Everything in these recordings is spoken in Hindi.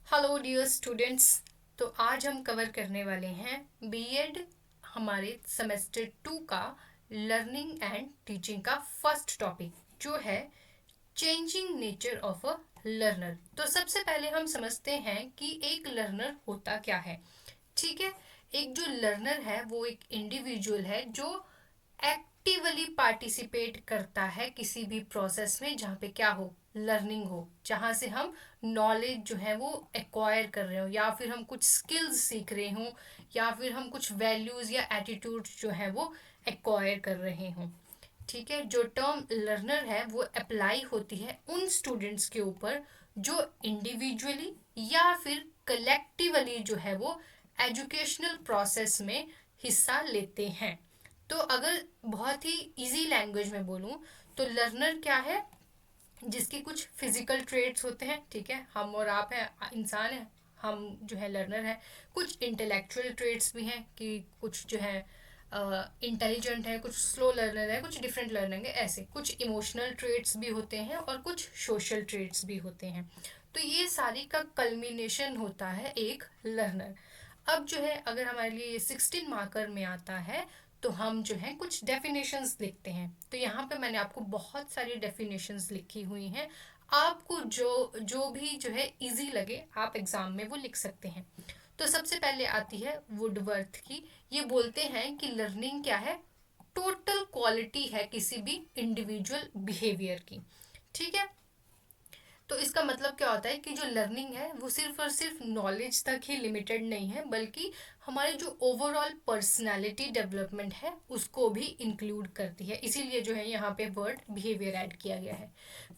Hello dear students. तो आज हम कवर करने वाले हैं बीएड हमारे सेमेस्टर 2 का लर्निंग एंड टीचिंग का फर्स्ट टॉपिक जो है changing nature of a learner. तो सबसे पहले हम समझते हैं कि एक लर्नर होता क्या है। ठीक है, एक जो लर्नर है वो एक इंडिविजुअल है जो एक्टिवली पार्टिसिपेट करता है किसी भी प्रोसेस में जहाँ पे क्या हो, लर्निंग हो, जहाँ से हम नॉलेज जो है वो एक्वायर कर रहे हो या फिर हम कुछ स्किल्स सीख रहे हों या फिर हम कुछ वैल्यूज़ या एटीट्यूड जो है वो एक्वायर कर रहे हों। ठीक है, जो टर्म लर्नर है वो अप्लाई होती है उन स्टूडेंट्स के ऊपर जो इंडिविजुअली या फिर कलेक्टिवली जो है वो एजुकेशनल प्रोसेस में हिस्सा लेते हैं। तो अगर बहुत ही इजी लैंग्वेज में बोलूँ तो लर्नर क्या है, जिसके कुछ फिजिकल ट्रेट्स होते हैं। ठीक है, हम और आप हैं, इंसान हैं, हम जो है लर्नर है। कुछ इंटेलेक्चुअल ट्रेट्स भी हैं कि कुछ जो है इंटेलिजेंट है, कुछ स्लो लर्नर है, कुछ डिफरेंट लर्निंग है, ऐसे कुछ इमोशनल ट्रेट्स भी होते हैं और कुछ सोशल ट्रेट्स भी होते हैं। तो ये सारी का कल्मिनेशन होता है एक लर्नर। अब जो है अगर हमारे लिए ये 16 मार्कर में आता है तो हम जो है कुछ डेफिनेशंस लिखते हैं। तो यहाँ पे मैंने आपको बहुत सारी डेफिनेशंस लिखी हुई हैं। आपको जो जो भी जो है इजी लगे आप एग्जाम में वो लिख सकते हैं। तो सबसे पहले आती है वुडवर्थ की। ये बोलते हैं कि लर्निंग क्या है, टोटल क्वालिटी है किसी भी इंडिविजुअल बिहेवियर की। ठीक है, तो इसका मतलब क्या होता है कि जो लर्निंग है वो सिर्फ और सिर्फ नॉलेज तक ही लिमिटेड नहीं है, बल्कि हमारी जो ओवरऑल पर्सनालिटी डेवलपमेंट है उसको भी इंक्लूड करती है। इसीलिए जो है यहाँ पे वर्ड बिहेवियर ऐड किया गया है।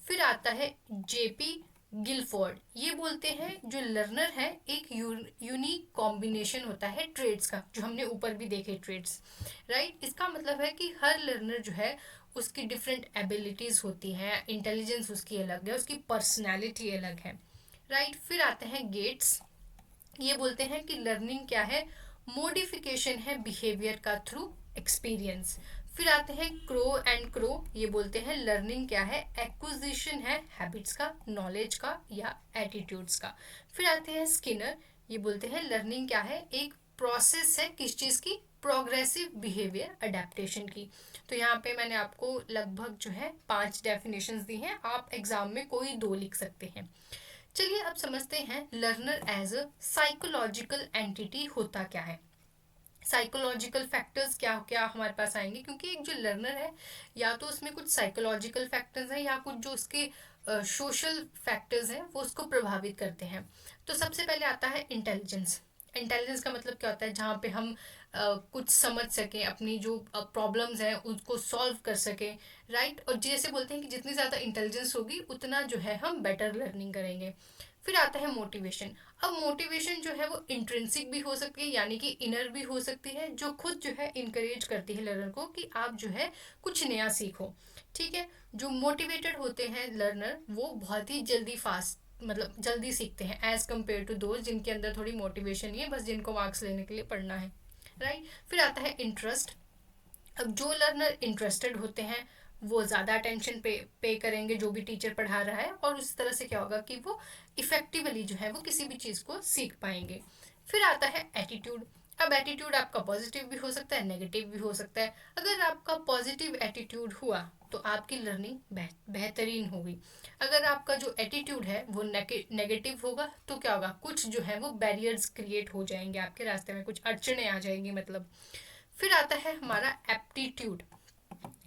फिर आता है जेपी गिलफोर्ड। ये बोलते हैं जो लर्नर है एक यूनिक कॉम्बिनेशन होता है ट्रेड्स का, जो हमने ऊपर भी देखे ट्रेड्स। राइट, इसका मतलब है कि हर लर्नर जो है उसकी डिफरेंट एबिलिटीज़ होती हैं, इंटेलिजेंस उसकी अलग है, उसकी पर्सनैलिटी अलग है। राइट, फिर आते हैं गेट्स। ये बोलते हैं कि लर्निंग क्या है, मोडिफिकेशन है बिहेवियर का थ्रू एक्सपीरियंस। फिर आते हैं क्रो एंड क्रो। ये बोलते हैं लर्निंग क्या है, एक्विजिशन है हैबिट्स का, नॉलेज का या एटीट्यूड्स का। फिर आते हैं स्किनर। ये बोलते हैं लर्निंग क्या है, एक प्रोसेस है किस चीज़ की, प्रोग्रेसिव बिहेवियर अडेप्टेशन की। तो यहाँ पे मैंने आपको लगभग जो है 5 डेफिनेशंस दी हैं, आप एग्जाम में कोई 2 लिख सकते हैं। चलिए अब समझते हैं learner as a psychological entity होता क्या है। साइकोलॉजिकल फैक्टर्स क्या क्या हमारे पास आएंगे, क्योंकि एक जो लर्नर है या तो उसमें कुछ साइकोलॉजिकल फैक्टर्स हैं या कुछ जो उसके सोशल फैक्टर्स हैं वो उसको प्रभावित करते हैं। तो सबसे पहले आता है इंटेलिजेंस। इंटेलिजेंस का मतलब क्या होता है, जहाँ पे हम कुछ समझ सकें, अपनी जो प्रॉब्लम्स हैं उसको सॉल्व कर सकें। राइट, और जैसे बोलते हैं कि जितनी ज़्यादा इंटेलिजेंस होगी उतना जो है हम बेटर लर्निंग करेंगे। फिर आता है मोटिवेशन। अब मोटिवेशन जो है वो इंट्रिंसिक भी हो सकती है, यानी कि इनर भी हो सकती है, जो खुद जो है इनकरेज करती है लर्नर को कि आप जो है कुछ नया सीखो। ठीक है, जो मोटिवेटेड होते हैं लर्नर वो बहुत ही जल्दी फास्ट मतलब जल्दी सीखते हैं एज कम्पेयर टू दोज जिनके अंदर थोड़ी मोटिवेशन नहीं है, बस जिनको मार्क्स लेने के लिए पढ़ना है। राइट, फिर आता है इंटरेस्ट। अब जो लर्नर इंटरेस्टेड होते हैं वो ज़्यादा अटेंशन पे करेंगे जो भी टीचर पढ़ा रहा है, और उस तरह से क्या होगा कि वो इफेक्टिवली जो है वो किसी भी चीज़ को सीख पाएंगे। फिर आता है एटीट्यूड। अब एटीट्यूड आपका पॉजिटिव भी हो सकता है, नेगेटिव भी हो सकता है। अगर आपका पॉजिटिव एटीट्यूड हुआ तो आपकी लर्निंग बेहतरीन होगी। अगर आपका जो एटीट्यूड है वो नेगेटिव होगा तो क्या होगा, कुछ जो है वो बैरियर्स क्रिएट हो जाएंगे आपके रास्ते में, कुछ अड़चने आ जाएंगी मतलब। फिर आता है हमारा एप्टीट्यूड।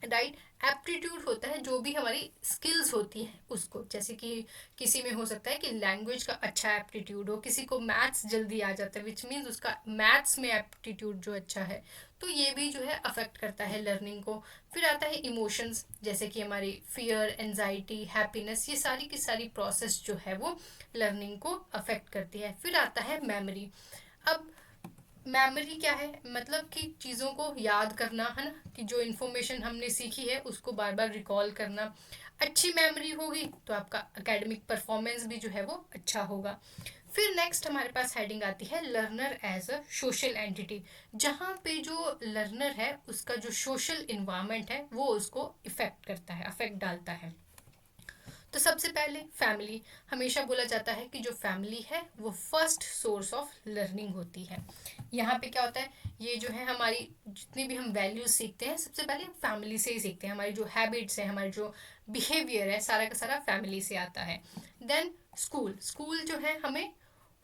राइट, एप्टीट्यूड होता है जो भी हमारी स्किल्स होती हैं उसको, जैसे कि किसी में हो सकता है कि लैंग्वेज का अच्छा एप्टीट्यूड हो, किसी को मैथ्स जल्दी आ जाता है विच मीन्स उसका मैथ्स में एप्टीट्यूड जो अच्छा है। तो ये भी जो है अफेक्ट करता है लर्निंग को। फिर आता है इमोशंस, जैसे कि हमारी फियर, एनजाइटी, हैप्पीनेस, ये सारी की सारी प्रोसेस जो है वो लर्निंग को अफेक्ट करती है। फिर आता है मेमोरी। अब मेमोरी क्या है, मतलब कि चीज़ों को याद करना है ना, कि जो इन्फॉर्मेशन हमने सीखी है उसको बार बार रिकॉल करना। अच्छी मेमोरी होगी तो आपका एकेडमिक परफॉर्मेंस भी जो है वो अच्छा होगा। फिर नेक्स्ट हमारे पास हेडिंग आती है learner as a social entity, जहाँ पे जो लर्नर है उसका जो सोशल इन्वायरमेंट है वो उसको इफेक्ट करता है, अफेक्ट डालता है। तो सबसे पहले फैमिली, हमेशा बोला जाता है कि जो फैमिली है वो फर्स्ट सोर्स ऑफ लर्निंग होती है। यहाँ पे क्या होता है, ये जो है हमारी जितनी भी हम वैल्यूज सीखते हैं सबसे पहले फैमिली से ही सीखते हैं। हमारी जो हैबिट्स है, हमारी जो बिहेवियर है, सारा का सारा फैमिली से आता है। देन स्कूल, स्कूल जो है हमें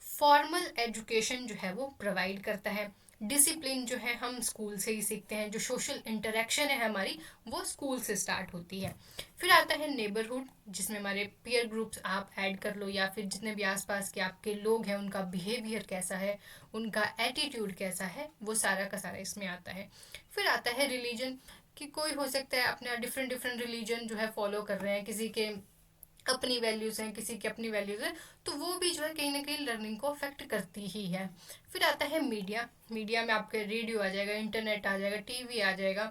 फॉर्मल एजुकेशन जो है वो प्रोवाइड करता है। डिसिप्लिन जो है हम स्कूल से ही सीखते हैं। जो सोशल इंटरेक्शन है हमारी, वो स्कूल से स्टार्ट होती है। फिर आता है नेबरहुड, जिसमें हमारे पीयर ग्रुप्स आप ऐड कर लो, या फिर जितने भी आसपास के आपके लोग हैं उनका बिहेवियर कैसा है, उनका एटीट्यूड कैसा है, वो सारा का सारा इसमें आता है। फिर आता है रिलीजन, कि कोई हो सकता है अपना डिफरेंट डिफरेंट रिलीजन जो है फॉलो कर रहे हैं, किसी के अपनी वैल्यूज़ हैं, किसी की अपनी वैल्यूज़ हैं, तो वो भी जो है कहीं ना कहीं लर्निंग को अफेक्ट करती ही है। फिर आता है मीडिया, मीडिया में आपके रेडियो आ जाएगा, इंटरनेट आ जाएगा, टीवी आ जाएगा।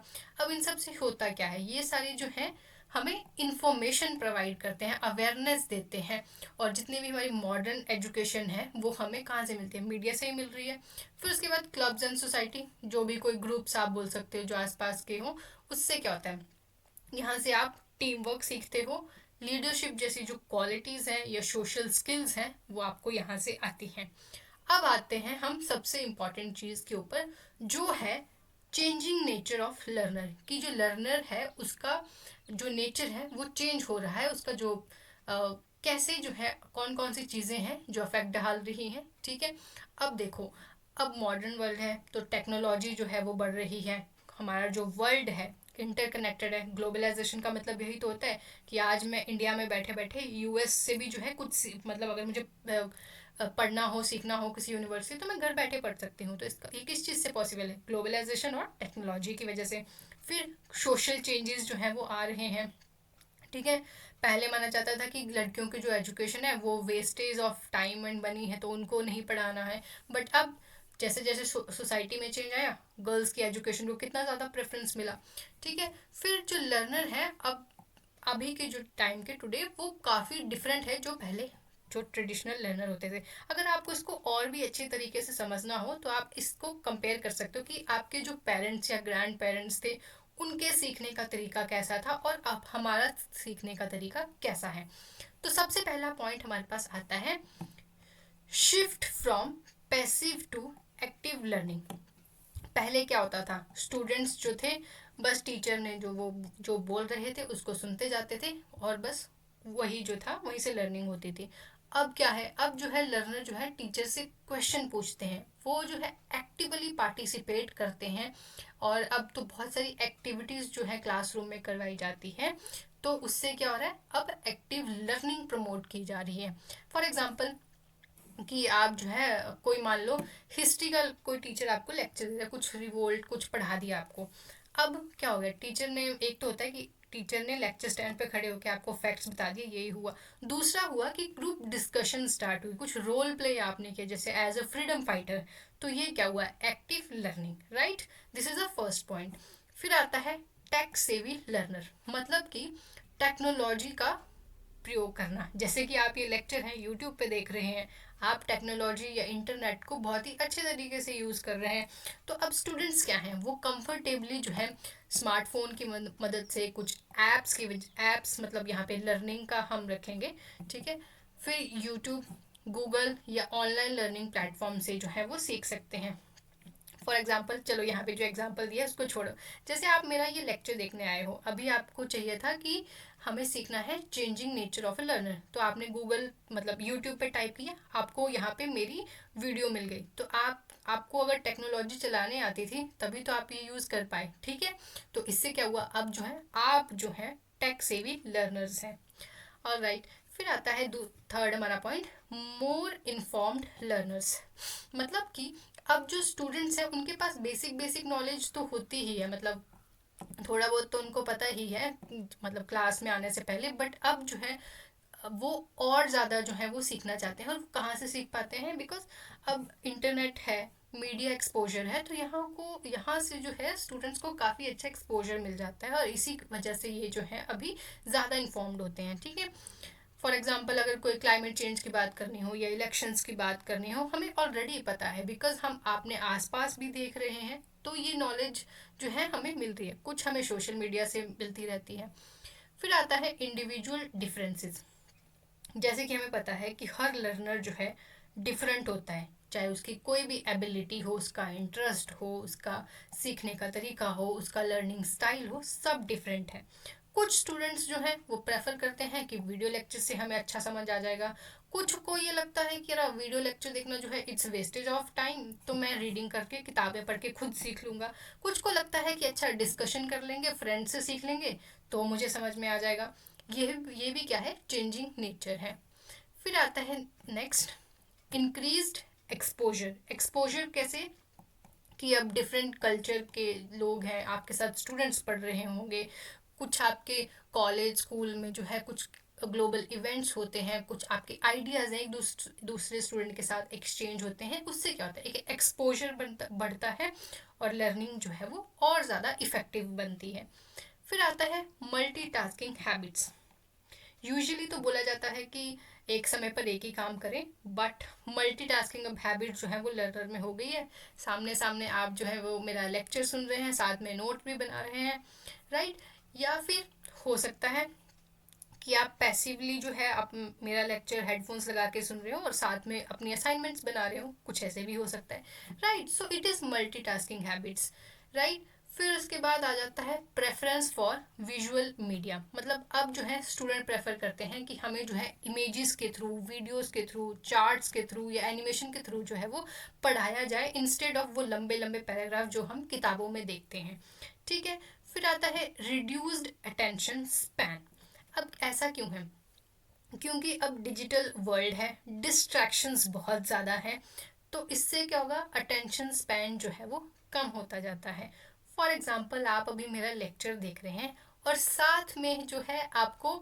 अब इन सब से होता क्या है, ये सारी जो है हमें इंफॉर्मेशन प्रोवाइड करते हैं, अवेयरनेस देते हैं। और जितनी भी हमारी मॉडर्न एजुकेशन है वो हमें कहाँ से मिलती है, मीडिया से ही मिल रही है। फिर उसके बाद क्लब्स एंड सोसाइटी, जो भी कोई ग्रुप्स आप बोल सकते हो जो आसपास के हो, उससे क्या होता है, यहाँ से आप टीम वर्क सीखते हो, लीडरशिप जैसी जो क्वालिटीज़ हैं या सोशल स्किल्स हैं वो आपको यहाँ से आती हैं। अब आते हैं हम सबसे इम्पॉर्टेंट चीज़ के ऊपर, जो है चेंजिंग नेचर ऑफ लर्नर, कि जो लर्नर है उसका जो नेचर है वो चेंज हो रहा है, उसका जो कैसे जो है कौन कौन सी चीज़ें हैं जो अफेक्ट डाल रही हैं। ठीक है, अब देखो, अब मॉडर्न वर्ल्ड है तो टेक्नोलॉजी जो है वो बढ़ रही है। हमारा जो वर्ल्ड है इंटरकनेक्टेड है। ग्लोबलाइजेशन का मतलब यही तो होता है कि आज मैं इंडिया में बैठे बैठे यूएस से भी जो है कुछ मतलब अगर मुझे पढ़ना हो, सीखना हो किसी यूनिवर्सिटी, तो मैं घर बैठे पढ़ सकती हूँ। तो इसका ये किस चीज़ से पॉसिबल है, ग्लोबलाइजेशन और टेक्नोलॉजी की वजह से। फिर सोशल चेंजेस जो हैं वो आ रहे हैं। ठीक है, पहले माना जाता था कि लड़कियों की जो एजुकेशन है वो wastage of time and money है, तो उनको नहीं पढ़ाना है। बट अब जैसे जैसे सोसाइटी में चेंज आया, गर्ल्स की एजुकेशन को कितना ज़्यादा प्रेफरेंस मिला। ठीक है, फिर जो लर्नर है अब अभी के जो टाइम के टुडे वो काफ़ी डिफरेंट है जो पहले जो ट्रेडिशनल लर्नर होते थे। अगर आपको इसको और भी अच्छे तरीके से समझना हो तो आप इसको कंपेयर कर सकते हो कि आपके जो पेरेंट्स या ग्रैंड पेरेंट्स थे उनके सीखने का तरीका कैसा था और अब हमारा सीखने का तरीका कैसा है। तो सबसे पहला पॉइंट हमारे पास आता है shift from passive to active learning. पहले क्या होता था, स्टूडेंट्स जो थे बस टीचर ने जो बोल रहे थे उसको सुनते जाते थे और बस वही जो था वहीं से लर्निंग होती थी। अब क्या है, अब जो है लर्नर जो है टीचर से क्वेश्चन पूछते हैं, वो जो है एक्टिवली पार्टिसिपेट करते हैं। और अब तो बहुत सारी एक्टिविटीज़ जो है क्लासरूम में करवाई जाती है, तो उससे क्या हो रहा है, अब एक्टिव लर्निंग प्रमोट की जा रही है। फॉर एग्जाम्पल कि आप जो है कोई मान लो हिस्ट्री का कोई टीचर आपको लेक्चर दे रहा है, कुछ रिवोल्ट कुछ पढ़ा दिया आपको। अब क्या हो गया, टीचर ने, एक तो होता है कि टीचर ने लेक्चर स्टैंड पे खड़े होकर आपको फैक्ट्स बता दिए, यही हुआ। दूसरा हुआ कि ग्रुप डिस्कशन स्टार्ट हुई, कुछ रोल प्ले आपने किया जैसे एज अ फ्रीडम फाइटर, तो ये क्या हुआ, active learning, right. This is the first point. फिर आता है टेक सेवी लर्नर, मतलब कि टेक्नोलॉजी का प्रयोग करना। जैसे कि आप ये लेक्चर हैं यूट्यूब पे देख रहे हैं, आप टेक्नोलॉजी या इंटरनेट को बहुत ही अच्छे तरीके से यूज़ कर रहे हैं। तो अब स्टूडेंट्स क्या हैं, वो कंफर्टेबली जो है स्मार्टफोन की मदद से कुछ ऐप्स मतलब यहाँ पे लर्निंग का हम रखेंगे। ठीक है, फिर यूट्यूब, गूगल या ऑनलाइन लर्निंग प्लेटफॉर्म से जो है वो सीख सकते हैं। फॉर एग्जाम्पल, चलो यहाँ पे जो एग्जाम्पल दिया उसको छोड़ो, जैसे आप मेरा ये लेक्चर देखने आए हो, अभी आपको चाहिए था कि हमें सीखना है changing nature of A learner, तो आपने गूगल मतलब यूट्यूब पे टाइप किया, आपको यहाँ पे मेरी वीडियो मिल गई। तो आपको अगर टेक्नोलॉजी चलाने आती थी तभी तो आप ये यूज़ कर पाए। ठीक है, तो इससे क्या हुआ, अब जो है आप जो है टेक सेवी लर्नर्स हैं। और राइट, फिर आता है थर्ड हमारा पॉइंट, मोर इन्फॉर्म्ड लर्नर्स, मतलब कि अब जो स्टूडेंट्स हैं उनके पास बेसिक बेसिक नॉलेज तो होती ही है, मतलब थोड़ा बहुत तो उनको पता ही है मतलब क्लास में आने से पहले। बट अब जो है वो और ज़्यादा जो है वो सीखना चाहते हैं, और कहाँ से सीख पाते हैं, बिकॉज अब इंटरनेट है, मीडिया एक्सपोजर है, तो यहाँ से जो है स्टूडेंट्स को काफ़ी अच्छा एक्सपोजर मिल जाता है, और इसी वजह से ये जो है अभी ज़्यादा इन्फॉर्म्ड होते हैं। ठीक है, फॉर एग्जाम्पल अगर कोई क्लाइमेट चेंज की बात करनी हो या इलेक्शंस की बात करनी हो, हमें ऑलरेडी पता है बिकॉज हम अपने आसपास भी देख रहे हैं, तो ये नॉलेज जो है हमें मिल रही है, कुछ हमें सोशल मीडिया से मिलती रहती है। फिर आता है इंडिविजुअल डिफरेंसेस, जैसे कि हमें पता है कि हर लर्नर जो है डिफरेंट होता है, चाहे उसकी कोई भी एबिलिटी हो, उसका इंटरेस्ट हो, उसका सीखने का तरीका हो, उसका लर्निंग स्टाइल हो, सब डिफरेंट है। कुछ स्टूडेंट्स जो हैं वो प्रेफर करते हैं कि वीडियो लेक्चर से हमें अच्छा समझ आ जाएगा। कुछ को ये लगता है कि यार वीडियो लेक्चर देखना जो है इट्स वेस्टेज ऑफ टाइम, तो मैं रीडिंग करके किताबें पढ़ के खुद सीख लूँगा। कुछ को लगता है कि अच्छा डिस्कशन कर लेंगे, फ्रेंड से सीख लेंगे तो मुझे समझ में आ जाएगा। ये भी क्या है, चेंजिंग नेचर है। फिर आता है नेक्स्ट, इंक्रीज्ड एक्सपोजर। एक्सपोजर कैसे, कि अब डिफरेंट कल्चर के लोग हैं आपके साथ, स्टूडेंट्स पढ़ रहे होंगे, कुछ आपके कॉलेज स्कूल में जो है कुछ ग्लोबल इवेंट्स होते हैं, कुछ आपके आइडियाज़ हैं एक दूसरे स्टूडेंट के साथ एक्सचेंज होते हैं, उससे क्या होता है, एक एक्सपोजर बढ़ता है और लर्निंग जो है वो और ज़्यादा इफ़ेक्टिव बनती है। फिर आता है मल्टीटास्किंग हैबिट्स। यूजुअली तो बोला जाता है कि एक समय पर एक ही काम करें, बट मल्टीटास्किंग अब हैबिट जो है वो लर्नर में हो गई है। सामने सामने आप जो है वो मेरा लेक्चर सुन रहे हैं, साथ में नोट भी बना रहे हैं, राइट। या फिर हो सकता है कि आप पैसिवली जो है आप मेरा लेक्चर हेडफोन्स लगा के सुन रहे हो और साथ में अपनी असाइनमेंट्स बना रहे हो, कुछ ऐसे भी हो सकता है, right. So it is multitasking habits, right. फिर उसके बाद आ जाता है प्रेफरेंस फॉर विजुअल मीडिया। मतलब अब जो है स्टूडेंट प्रेफर करते हैं कि हमें जो है इमेजेस के थ्रू, वीडियोस के थ्रू, चार्ट्स के थ्रू या एनिमेशन के थ्रू जो है वो पढ़ाया जाए, इंस्टेड ऑफ वो लंबे लंबे पैराग्राफ जो हम किताबों में देखते हैं, ठीक है। फिर आता है रिड्यूस्ड अटेंशन स्पैन। अब ऐसा क्यों है, क्योंकि अब डिजिटल वर्ल्ड है, डिस्ट्रैक्शंस बहुत ज़्यादा है, तो इससे क्या होगा, अटेंशन स्पैन जो है वो कम होता जाता है। फॉर एग्जांपल आप अभी मेरा लेक्चर देख रहे हैं और साथ में जो है आपको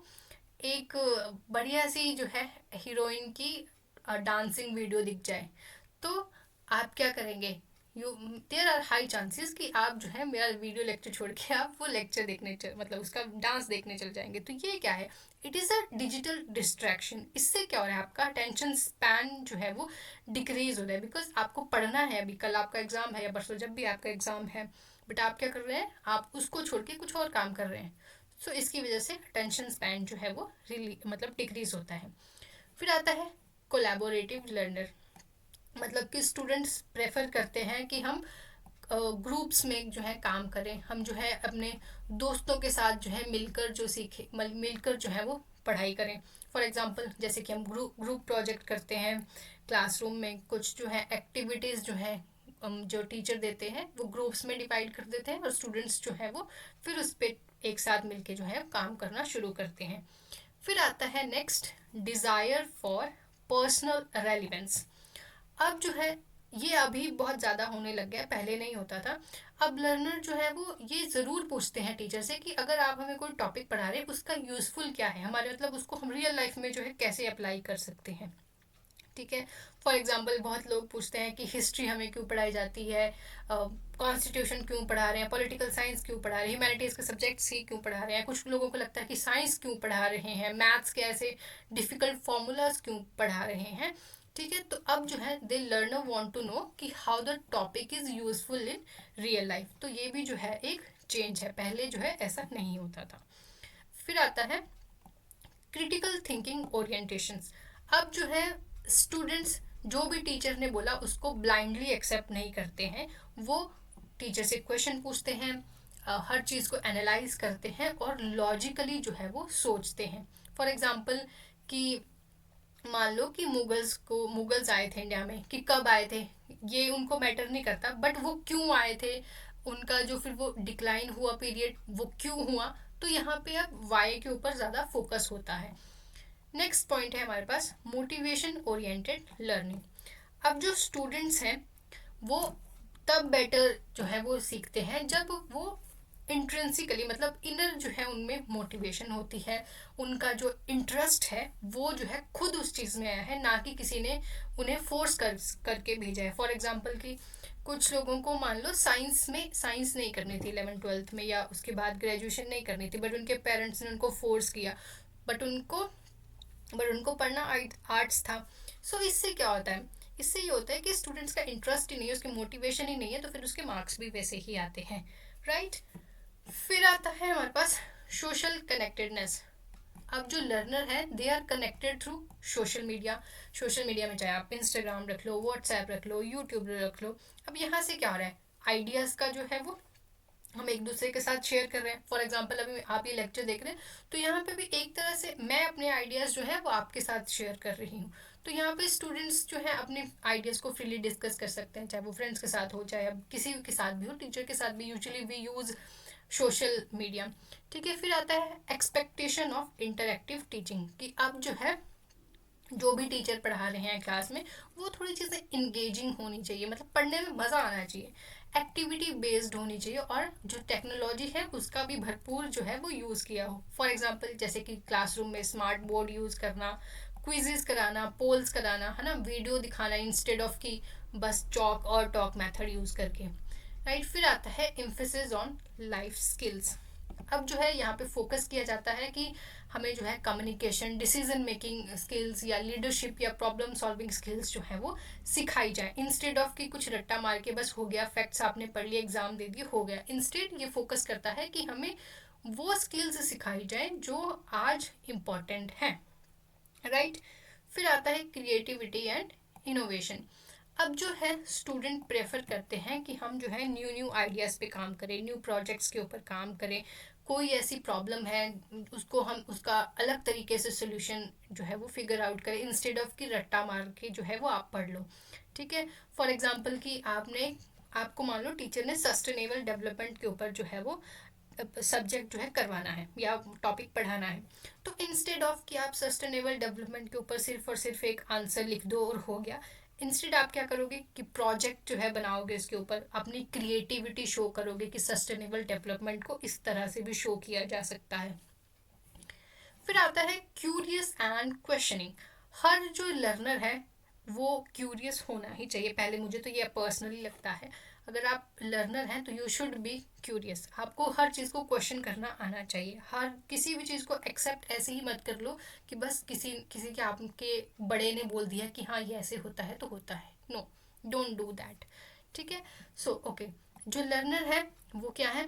एक बढ़िया सी जो है हीरोइन की डांसिंग वीडियो दिख जाए, तो आप क्या करेंगे, you there are high chances कि आप जो है मेरा वीडियो लेक्चर छोड़ के आप वो लेक्चर देखने मतलब उसका डांस देखने चल जाएंगे। तो ये क्या है, it is a digital distraction. इससे क्या हो रहा है, आपका अटेंशन स्पैन जो है वो डिक्रीज हो रहा है, बिकॉज आपको पढ़ना है, अभी कल आपका एग्जाम है या परसों जब भी आपका एग्जाम है, बट आप क्या कर रहे हैं, आप उसको छोड़ के कुछ और काम कर रहे हैं। सो इसकी वजह से अटेंशन स्पैन जो है वो रिली मतलब डिक्रीज होता है। फिर आता है कोलैबोरेटिव लर्नर। मतलब कि स्टूडेंट्स प्रेफर करते हैं कि हम ग्रुप्स में जो है काम करें, हम जो है अपने दोस्तों के साथ जो है मिलकर जो सीखे मिलकर जो है वो पढ़ाई करें। फॉर एग्जांपल जैसे कि हम ग्रुप प्रोजेक्ट करते हैं, क्लासरूम में कुछ जो है एक्टिविटीज़ जो है जो टीचर देते हैं वो ग्रुप्स में डिवाइड कर देते हैं और स्टूडेंट्स जो है वो फिर उस पर एक साथ मिलके जो है काम करना शुरू करते हैं। फिर आता है next, desire for personal relevance. अब जो है ये अभी बहुत ज़्यादा होने लग गया है, पहले नहीं होता था। अब लर्नर जो है वो ये ज़रूर पूछते हैं टीचर से कि अगर आप हमें कोई टॉपिक पढ़ा रहे हैं उसका यूज़फुल क्या है हमारे, मतलब उसको हम रियल लाइफ में जो है कैसे अप्लाई कर सकते हैं, ठीक है। फॉर एग्जांपल बहुत लोग पूछते हैं कि हिस्ट्री हमें क्यों पढ़ाई जाती है, कॉन्स्टिट्यूशन क्यों पढ़ा रहे हैं, पॉलिटिकल साइंस क्यों पढ़ा रहे हैं, ह्यूमैनिटीज़ के सब्जेक्ट्स ही क्यों पढ़ा रहे हैं। कुछ लोगों को लगता है कि साइंस क्यों पढ़ा रहे हैं, मैथ्स के ऐसे डिफ़िकल्ट फार्मूलाज क्यों पढ़ा रहे हैं, ठीक है। तो अब जो है दे लर्नर वांट टू नो कि how the topic is useful in real life. तो ये भी जो है एक चेंज है, पहले जो है ऐसा नहीं होता था। फिर आता है क्रिटिकल थिंकिंग ओरिएंटेशंस। अब जो है स्टूडेंट्स जो भी टीचर ने बोला उसको ब्लाइंडली एक्सेप्ट नहीं करते हैं, वो टीचर से क्वेश्चन पूछते हैं, हर चीज़ को एनालाइज करते हैं और लॉजिकली जो है वो सोचते हैं। फॉर एग्जांपल कि मान लो कि मुगल्स आए थे इंडिया में, कि कब आए थे ये उनको मैटर नहीं करता, बट वो क्यों आए थे, उनका जो फिर वो डिक्लाइन हुआ पीरियड वो क्यों हुआ, तो यहाँ पे अब वाई के ऊपर ज़्यादा फोकस होता है। नेक्स्ट पॉइंट है हमारे पास मोटिवेशन ओरिएंटेड लर्निंग। अब जो स्टूडेंट्स हैं वो तब बेटर जो है वो सीखते हैं जब वो इंट्रेंसिकली मतलब इनर जो है उनमें मोटिवेशन होती है, उनका जो इंटरेस्ट है वो जो है खुद उस चीज़ में आया है, ना कि किसी ने उन्हें फोर्स करके भेजा है। फॉर एग्जांपल कि कुछ लोगों को मान लो साइंस नहीं करनी थी 11th-12th में या उसके बाद ग्रेजुएशन नहीं करनी थी, बट उनके पेरेंट्स ने उनको फोर्स किया, बट उनको बट उनको पढ़ना आर्ट्स था। सो इससे क्या होता है, इससे ये होता है कि स्टूडेंट्स का इंटरेस्ट ही नहीं है, उसकी मोटिवेशन ही नहीं है, तो फिर उसके मार्क्स भी वैसे ही आते हैं, राइट। फिर आता है हमारे पास सोशल कनेक्टेडनेस। अब जो लर्नर है they are connected through social media में चाहे आप इंस्टाग्राम रख लो, व्हाट्सएप रख लो, यूट्यूब रख लो। अब यहाँ से क्या हो रहा है, आइडियाज़ का जो है वो हम एक दूसरे के साथ शेयर कर रहे हैं। फॉर एग्जांपल अभी आप ये लेक्चर देख रहे हैं तो यहाँ पे भी एक तरह से मैं अपने आइडियाज़ जो है वो आपके साथ शेयर कर रही हूँ। तो यहाँ पे स्टूडेंट्स जो है अपने आइडियाज़ को फ्रीली डिस्कस कर सकते हैं, चाहे वो फ्रेंड्स के साथ हो, चाहे अब किसी के साथ भी हो, टीचर के साथ भी। Usually we use social media. ठीक है, फिर आता है एक्सपेक्टेशन ऑफ इंटरेक्टिव टीचिंग, कि अब जो है जो भी टीचर पढ़ा रहे हैं क्लास में वो थोड़ी चीज़ें इंगेजिंग होनी चाहिए, मतलब पढ़ने में मज़ा आना चाहिए, एक्टिविटी बेस्ड होनी चाहिए, और जो टेक्नोलॉजी है उसका भी भरपूर जो है वो यूज़ किया हो। फॉर एग्जांपल जैसे कि क्लासरूम में स्मार्ट बोर्ड यूज़ करना, क्विजेस कराना, पोल्स कराना, है ना, वीडियो दिखाना इंस्टेड ऑफ कि बस चॉक और टॉक मेथड यूज़ करके। राइट, फिर आता है एम्फेसिस ऑन लाइफ स्किल्स। अब जो है यहाँ पे फोकस किया जाता है कि हमें जो है कम्युनिकेशन, डिसीजन मेकिंग स्किल्स या लीडरशिप या प्रॉब्लम सॉल्विंग स्किल्स जो है वो सिखाई जाए, इंस्टेड ऑफ कि कुछ रट्टा मार के बस हो गया, फैक्ट्स आपने पढ़ लिए, एग्जाम दे दिए, हो गया। इंस्टेड ये फोकस करता है कि हमें वो स्किल्स सिखाई जाए जो आज इम्पॉर्टेंट हैं। राइट, फिर आता है क्रिएटिविटी एंड इनोवेशन। अब जो है स्टूडेंट प्रेफर करते हैं कि हम जो है न्यू आइडियाज़ पे काम करें, न्यू प्रोजेक्ट्स के ऊपर काम करें। कोई ऐसी प्रॉब्लम है उसको हम उसका अलग तरीके से सोल्यूशन जो है वो फिगर आउट करें, इंस्टेड ऑफ कि रट्टा मार के जो है वो आप पढ़ लो। ठीक है, फॉर एग्जांपल कि आपको मान लो टीचर ने सस्टेनेबल डेवलपमेंट के ऊपर जो है वो सब्जेक्ट जो है करवाना है या टॉपिक पढ़ाना है, तो इंस्टेड ऑफ कि आप सस्टेनेबल डेवलपमेंट के ऊपर सिर्फ और सिर्फ एक आंसर लिख दो और हो गया, इंस्टेड आप क्या करोगे कि प्रोजेक्ट जो है बनाओगे, इसके ऊपर अपनी क्रिएटिविटी शो करोगे कि सस्टेनेबल डेवलपमेंट को इस तरह से भी शो किया जा सकता है। फिर आता है क्यूरियस एंड क्वेश्चनिंग। हर जो लर्नर है वो क्यूरियस होना ही चाहिए। पहले मुझे तो ये पर्सनली लगता है, अगर आप लर्नर हैं तो यू शुड बी क्यूरियस। आपको हर चीज़ को क्वेश्चन करना आना चाहिए। हर किसी भी चीज़ को एक्सेप्ट ऐसे ही मत कर लो कि बस किसी किसी के आपके बड़े ने बोल दिया कि हाँ ये ऐसे होता है तो होता है। No, don't do that. ठीक है, सो ओके, जो लर्नर है वो क्या है,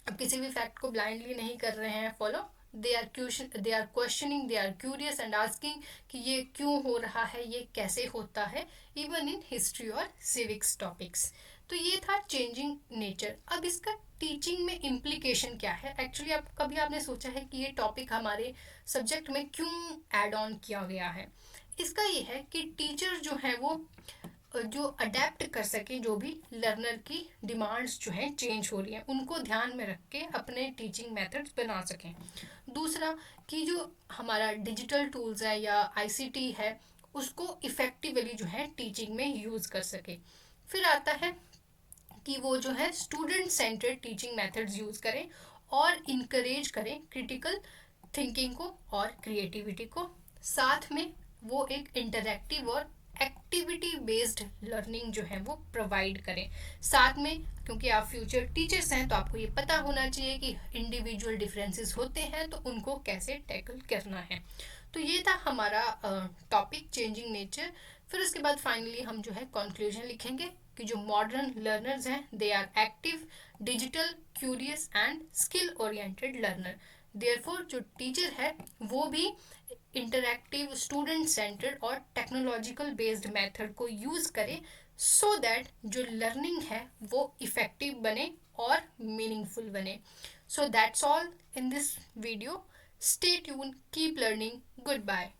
अब किसी भी फैक्ट को ब्लाइंडली नहीं कर रहे हैं follow, they are questioning, they are curious and asking कि ये क्यों हो रहा है, ये कैसे होता है, इवन इन हिस्ट्री और सिविक्स टॉपिक्स। तो ये था चेंजिंग नेचर। अब इसका टीचिंग में इम्प्लीकेशन क्या है, एक्चुअली आप कभी आपने सोचा है कि ये टॉपिक हमारे सब्जेक्ट में क्यों ऐड ऑन किया गया है? इसका ये है कि टीचर जो है वो जो अडेप्ट कर सके, जो भी लर्नर की डिमांड्स जो हैं चेंज हो रही हैं उनको ध्यान में रख के अपने टीचिंग मेथड्स बना सकें। दूसरा कि जो हमारा डिजिटल टूल्स है या आईसीटी है उसको इफ़ेक्टिवली जो है टीचिंग में यूज़ कर सके। फिर आता है कि वो जो है student centred teaching methods use करें और इनकरेज करें क्रिटिकल थिंकिंग को और क्रिएटिविटी को। साथ में वो एक इंटरैक्टिव और एक्टिविटी बेस्ड लर्निंग जो है वो प्रोवाइड करें। साथ में क्योंकि आप फ्यूचर टीचर्स हैं तो आपको ये पता होना चाहिए कि इंडिविजुअल डिफरेंसेस होते हैं तो उनको कैसे टैकल करना है। तो ये था हमारा टॉपिक चेंजिंग नेचर। फिर उसके बाद फाइनली हम जो है कंक्लूजन लिखेंगे कि जो मॉडर्न लर्नर्स हैं they are active, digital, curious and skill oriented learner. Therefore जो टीचर है वो भी इंटरैक्टिव, स्टूडेंट सेंटर्ड और टेक्नोलॉजिकल बेस्ड मेथड को यूज़ करे सो दैट जो लर्निंग है वो इफ़ेक्टिव बने और मीनिंगफुल बने। So that's all in this video. Stay tune, keep learning, good bye.